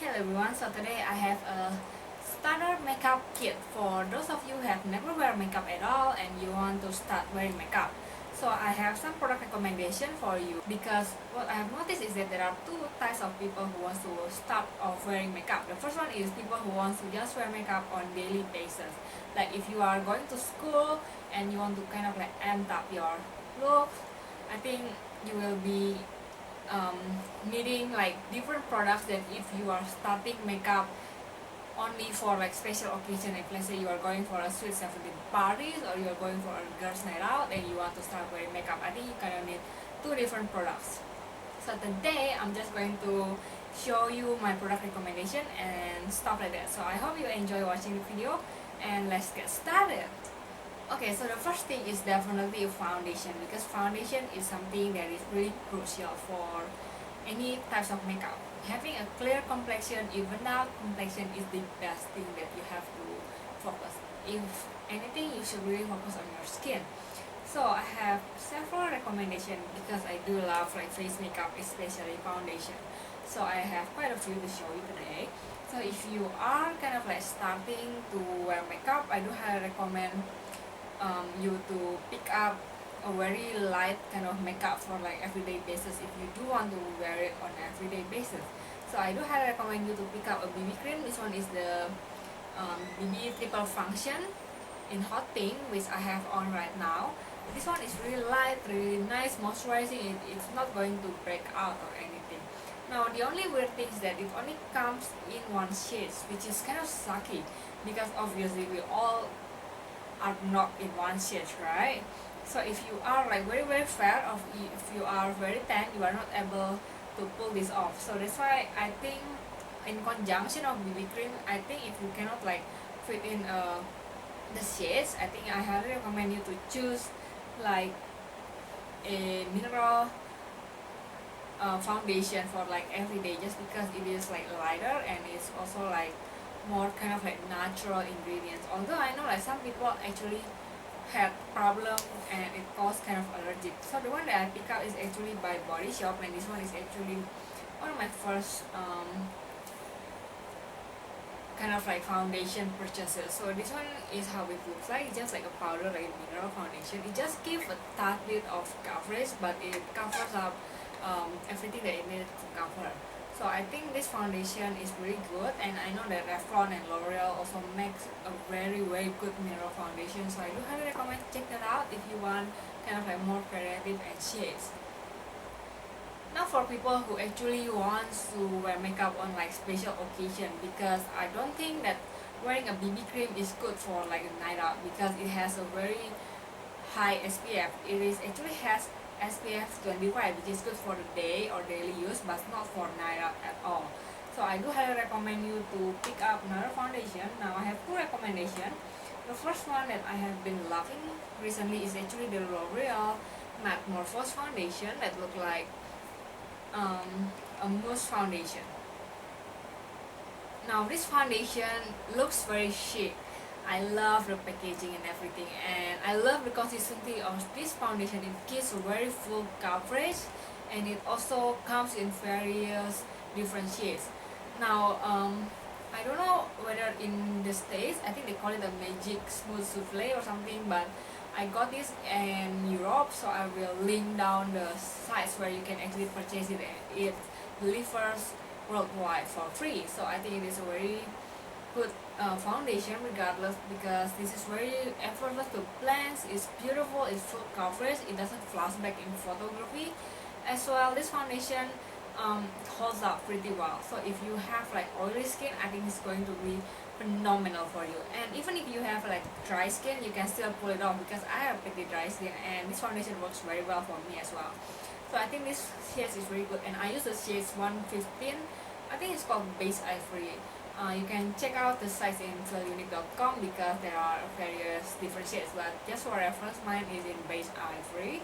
Hello everyone, so today I have a starter makeup kit for those of you who have never wear makeup at all and you want to start wearing makeup. So I have some product recommendation for you because what I have noticed is that there are two types of people who want to start off wearing makeup. The first one is people who want to just wear makeup on daily basis. Like if you are going to school and you want to kind of like amp up your look, I think you will be needing like different products than if you are starting makeup only for like special occasion. If let's say you are going for a sweet 17 parties or you are going for a girls night out and you want to start wearing makeup, I think you kind of need two different products. So today I'm just going to show you my product recommendation and stuff like that. So I hope you enjoy watching the video and let's get started. Okay, so the first thing is definitely foundation, because foundation is something that is really crucial for any types of makeup. Having a clear complexion, even out complexion, is the best thing that you have to focus. If anything, you should really focus on your skin. So I have several recommendations because I do love like face makeup, especially foundation. So I have quite a few to show you today. So if you are kind of like starting to wear makeup, I do highly recommend you to pick up a very light kind of makeup for like everyday basis if you do want to wear it on everyday basis. So I do highly recommend you to pick up a BB cream. This one is the BB triple function in hot pink, which I have on right now. This one is really light, really nice, moisturizing. It's not going to break out or anything. Now the only weird thing is that it only comes in one shade, which is kind of sucky because obviously we all are not in one shade, right? So if you are like very fair, or if you are very tan, you are not able to pull this off. So that's why I think in conjunction of BB cream, I think if you cannot like fit in the shades, I think I highly recommend you to choose like a mineral foundation for like everyday, just because it is like lighter and it's also like more kind of like natural ingredients. Although I know like some people actually had problem and it caused kind of allergic. So the one that I pick up is actually by Thebodyshop, and this one is actually one of my first kind of like foundation purchases. So this one is how it looks like. It's just like a powder, like a mineral foundation. It just gives a tad bit of coverage, but it covers up everything that it needs to cover. So I think this foundation is really good, and I know that Revlon and L'Oreal also makes a very good mineral foundation. So I do highly recommend check that out if you want kind of like more creative and shades. Now for people who actually wants to wear makeup on like special occasion, because I don't think that wearing a BB cream is good for like a night out because it has a very high SPF. It is actually has SPF 25, which is good for the day or daily use, but not for night out at all. So I do highly recommend you to pick up another foundation. Now I have two recommendations. The first one that I have been loving recently is actually the L'Oreal Matte Morphose foundation that look like a mousse foundation. Now this foundation looks very chic. I love the packaging and everything, and I love the consistency of this foundation. It gives a very full coverage, and it also comes in various different shades. Now I don't know whether in the States, I think they call it a magic smooth souffle or something, but I got this in Europe, so I will link down the sites where you can actually purchase it. It delivers worldwide for free. So I think it is a very good foundation regardless, because this is very effortless to blend. It's beautiful, it's full coverage, it doesn't flashback in photography as well. This foundation holds up pretty well. So if you have like oily skin, I think it's going to be phenomenal for you. And even if you have like dry skin, you can still pull it off, because I have pretty dry skin and this foundation works very well for me as well. So I think this shade is very good, and I use the shades 115. I think it's called Base Ivory. You can check out the sites in fellunique.com because there are various different shades, but just for reference, mine is in Base Ivory.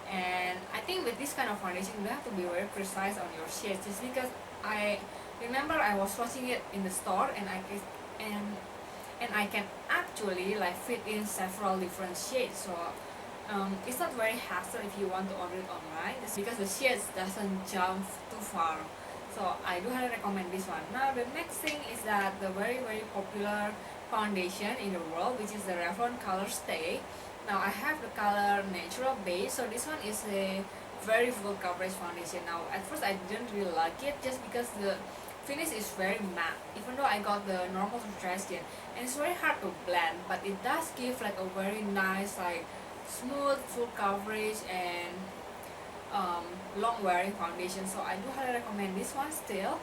And I think with this kind of foundation, you have to be very precise on your shades, just because I remember I was watching it in the store, and I can actually like fit in several different shades. So it's not very hassle if you want to order it online, just because the shades doesn't jump too far. So so I do highly recommend this one. Now the next thing is that the very popular foundation in the world, which is the Revlon Colorstay. Now I have the color Natural Beige, so this one is a very full coverage foundation. Now at first I didn't really like it just because the finish is very matte, even though I got the normal to dry skin, and it's very hard to blend, but it does give like a very nice, like smooth full coverage and long wearing foundation. So I do highly recommend this one still.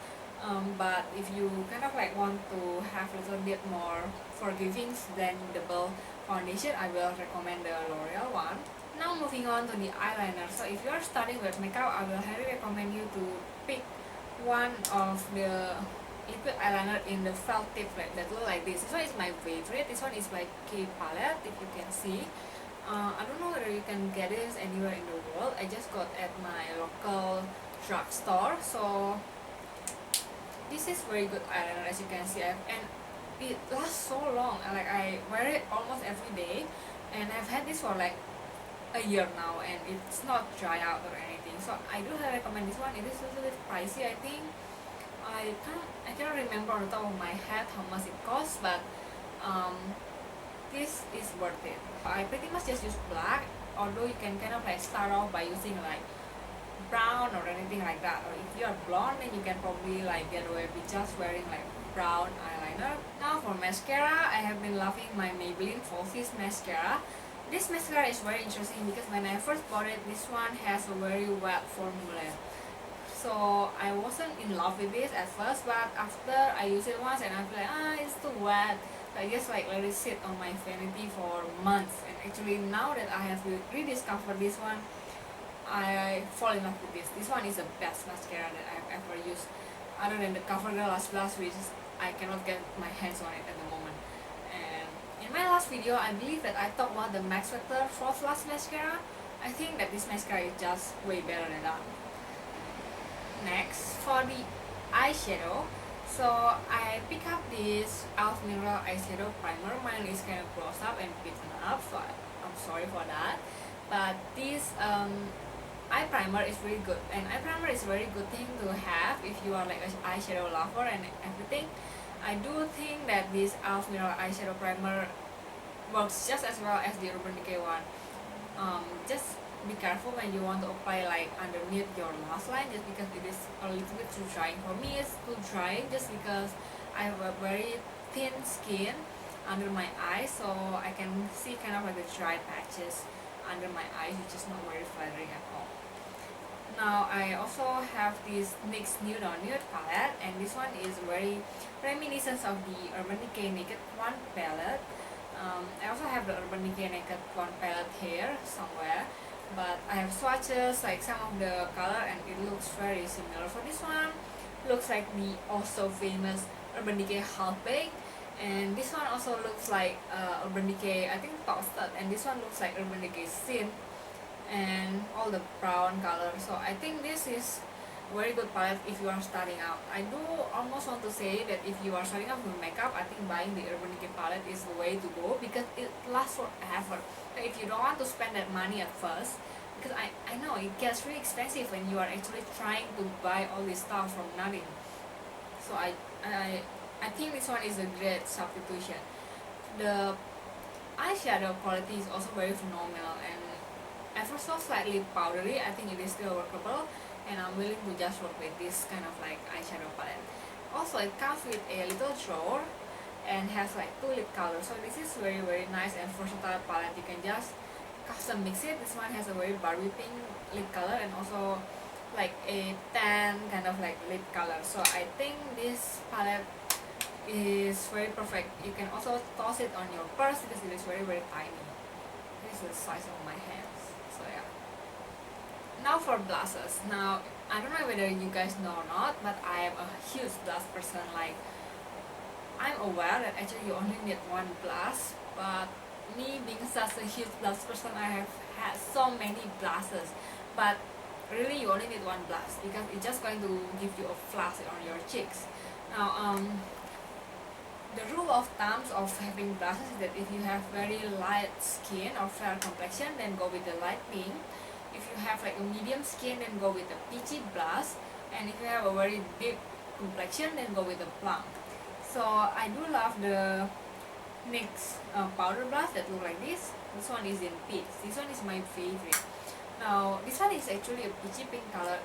But if you kind of like want to have a little bit more forgiving blendable foundation, I will recommend the L'Oreal one. Now moving on to the eyeliner. So if you are starting with makeup, I will highly recommend you to pick one of the liquid eyeliner in the felt tip that look like this. This one is my favorite. This one is by K palette, if you can see. I don't know whether you can get this anywhere in the world. I just got at my local drugstore. So this is very good eyeliner, as you can see, and it lasts so long. I wear it almost every day, and I've had this for like a year now, and it's not dry out or anything. So I do highly recommend this one. It is a little bit pricey, I think. I cannot remember on the top of my head how much it costs, but this is worth it. I pretty much just use black, although you can kind of like start off by using like brown or anything like that, or if you are blonde then you can probably like get away with just wearing like brown eyeliner. Now for mascara, I have been loving my Maybelline Falsies mascara. This mascara is very interesting because when I first bought it, this one has a very wet formula. So I wasn't in love with this at first, but after I use it once and I feel like it's too wet, so I just like let it sit on my vanity for months. And actually now that I have rediscovered this one, I fall in love with this. This one is the best mascara that I've ever used, other than the CoverGirl Lash Blush, which is, I cannot get my hands on it at the moment. And in my last video, I believe that I talked about the Max Factor False Lash Mascara. I think that this mascara is just way better than that. Next, for the eyeshadow, so I pick up this e.l.f. Mineral Eyeshadow Primer. Mine is kind of close up and beaten up, so I'm sorry for that. But this eye primer is really good, and eye primer is a very good thing to have if you are like an eyeshadow lover and everything. I do think that this e.l.f. Mineral Eyeshadow Primer works just as well as the Urban Decay one. Just be careful when you want to apply like underneath your lash line, just because it is a little bit too drying. For me it's too dry just because I have a very thin skin under my eyes, so I can see kind of like the dry patches under my eyes, which is not very flattering at all. Now I also have this NYX Nude palette, and this one is very reminiscent of the Urban Decay Naked One palette. I also have the Urban Decay Naked One palette here somewhere, but I have swatches like some of the color and it looks very similar. So this one looks like the also famous Urban Decay Half Baked, and this one also looks like Urban Decay, I think, Toasted, and this one looks like Urban Decay Sin, and all the brown color. So I think this is very good palette if you are starting out. I do almost want to say that if you are starting out with makeup, I think buying the Urban Decay palette is the way to go because it lasts forever. If you don't want to spend that money at first, because I know it gets really expensive when you are actually trying to buy all this stuff from nothing. So I think this one is a great substitution. The eyeshadow quality is also very phenomenal, and at first was slightly powdery. I think it is still workable, and I'm willing to just work with this kind of like eyeshadow palette. Also, it comes with a little drawer and has like 2 lip colors, so this is very nice and versatile palette. You can just custom mix it. This one has a very Barbie pink lip color and also like a tan kind of like lip color. So I think this palette is very perfect. You can also toss it on your purse because it is very tiny. This is the size of my hands. So yeah. Now for blushes. Now I don't know whether you guys know or not, but I am a huge blush person. Like, I'm aware that actually you only need one blush, but me being such a huge blush person, I have had so many blushes, but really you only need one blush because it's just going to give you a flash on your cheeks. Now the rule of thumb of having blushes is that if you have very light skin or fair complexion, then go with the light pink. If you have like a medium skin, then go with a peachy blush. and if you have a very deep complexion, then go with the plum. So I do love the NYX powder blush that look like this. This one is in peach. This one is my favorite. Now this one is actually a peachy pink color.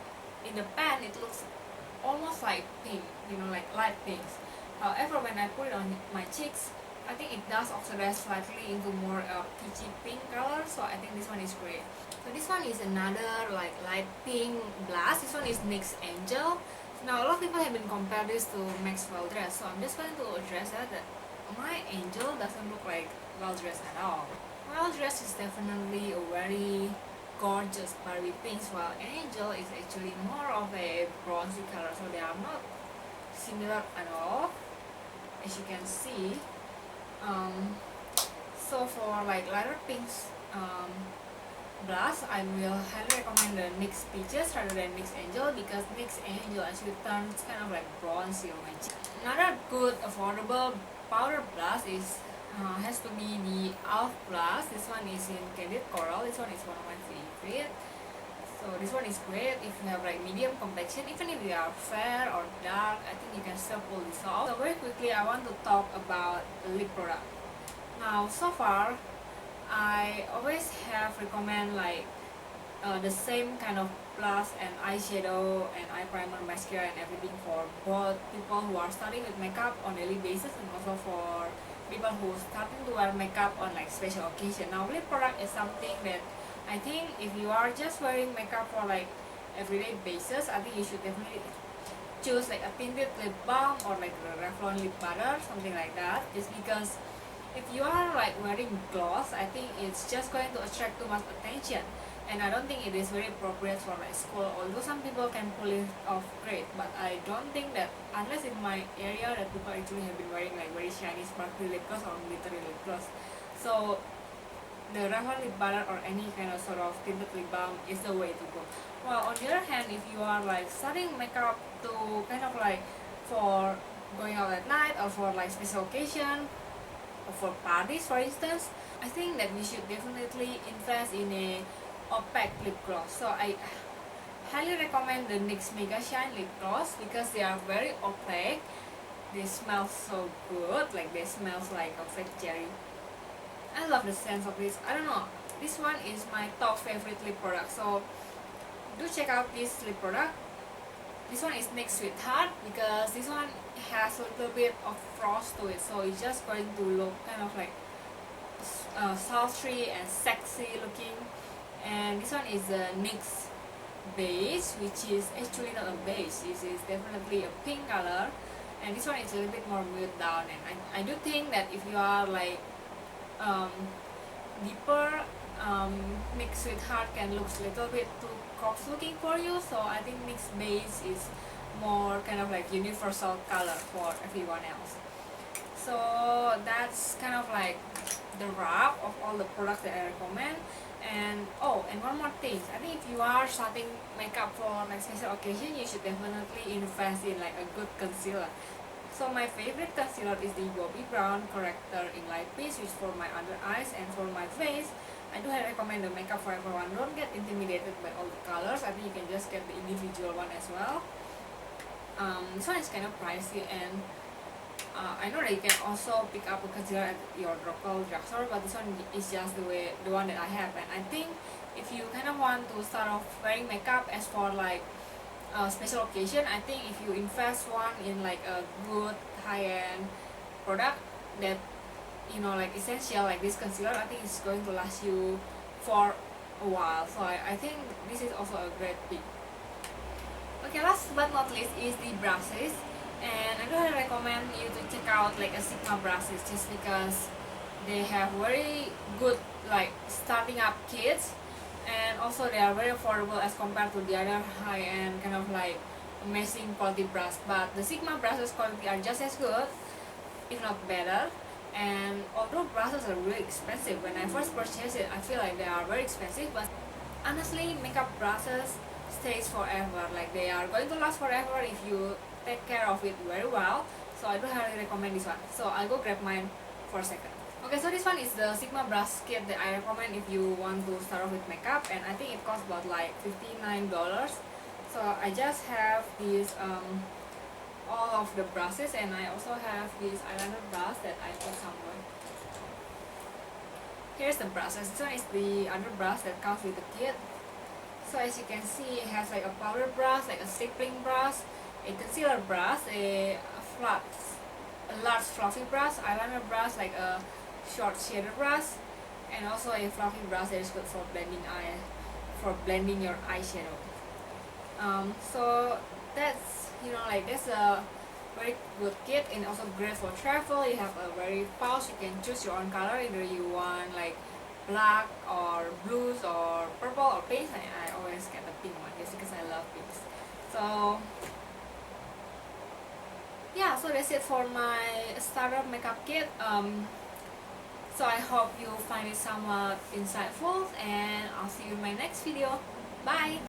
In the pan it looks almost like pink, you know, like light pinks. However, when I put it on my cheeks, I think it does oxidize slightly into more peachy pink color. So I think this one is great. So this one is another like light pink blush. This one is NYX Angel. Now a lot of people have been compared this to Max Well Dressed, so I'm just going to address that my Angel doesn't look like Well Dressed at all. Well Dressed is definitely a very gorgeous Barbie pinks, while Angel is actually more of a bronzy color, so they are not similar at all, as you can see. So for like lighter pinks blush, I will highly recommend the NYX Peaches rather than NYX Angel, because NYX Angel actually turns kind of like bronzy on my cheek. Another good affordable powder blush is has to be the e.l.f. blush. This one is in Candid Coral. This one is one of my favorite. So this one is great if you have like medium complexion. Even if you are fair or dark, I think you can still pull this off. So very quickly, I want to talk about lip product. Now so far, I always have recommend like the same kind of blush and eyeshadow and eye primer, mascara and everything for both people who are starting with makeup on daily basis and also for people who starting to wear makeup on like special occasion. Now lip product is something that I think if you are just wearing makeup for like everyday basis, I think you should definitely choose like a tinted lip balm or like the Revlon Lipbutter, something like that, just because if you are like wearing gloss, I think it's just going to attract too much attention, and I don't think it is very appropriate for like school, although some people can pull it off great, but I don't think that unless in my area that people actually have been wearing like very shiny sparkly lip gloss or glittery lip gloss. So the Revlon Lip Butter or any kind of sort of tinted lip balm is the way to go. Well, on the other hand, if you are like starting makeup to kind of like for going out at night or for like special occasion or for parties for instance, I think that we should definitely invest in a opaque lip gloss. So I highly recommend the NYX Mega Shine lip gloss because they are very opaque. They smell so good, like they smell like a fake cherry. I love the sense of this. I don't know, this one is my top favorite lip product, so do check out this lip product. This one is NYX Sweetheart because this one has a little bit of frost to it, so it's just going to look kind of like sultry and sexy looking. And this one is the NYX Beige, which is actually not a beige, this is definitely a pink color, and this one is a little bit more muted down, and I do think that if you are like deeper, NYX Sweetheart can look a little bit too corpse looking for you, so I think NYX Beige is more kind of like universal color for everyone else. So that's kind of like the wrap of all the products that I recommend. And oh, and one more thing, I think if you are starting makeup for like special occasion, you should definitely invest in like a good concealer. So my favorite concealer is the Bobbi Brown Corrector in Light Peach, which is for my under eyes, and for my face I do highly recommend the Makeup for Everyone. Don't get intimidated by all the colors, I think you can just get the individual one as well. This one is kind of pricey, and I know that you can also pick up a concealer at your local drugstore, but this one is just the one that I have. And I think if you kind of want to start off wearing makeup as for like special occasion, I think if you invest one in like a good high-end product that you know like essential like this concealer, I think it's going to last you for a while. So I think this is also a great pick. Okay, last but not least is the brushes, and I do highly recommend you to check out like a Sigma brushes, just because they have very good like starting up kits, and also they are very affordable as compared to the other high-end kind of like amazing quality brush. But the Sigma brushes quality are just as good, if not better. And although brushes are really expensive, when I first purchased it I feel like they are very expensive, but honestly makeup brushes stays forever, like they are going to last forever if you take care of it very well. So I do highly recommend this one. So I'll go grab mine for a second. Okay, so this one is the Sigma brush kit that I recommend if you want to start off with makeup, and I think it costs about like $59. So I just have these all of the brushes, and I also have this eyeliner brush that I put somewhere. Here's the brush. This one is the other brush that comes with the kit. So as you can see, it has like a powder brush, like a stippling brush, a concealer brush, a large fluffy brush, eyeliner brush, like a short shader brush, and also a fluffy brush that is good for blending your eyeshadow. So that's that's a very good kit, and also great for travel. You have a very pouch. You can choose your own color, either you want like black or blues or purple or pink. I always get the pink one just because I love pinks. So yeah, so that's it for my starter makeup kit. So I hope you find it somewhat insightful, and I'll see you in my next video. Bye!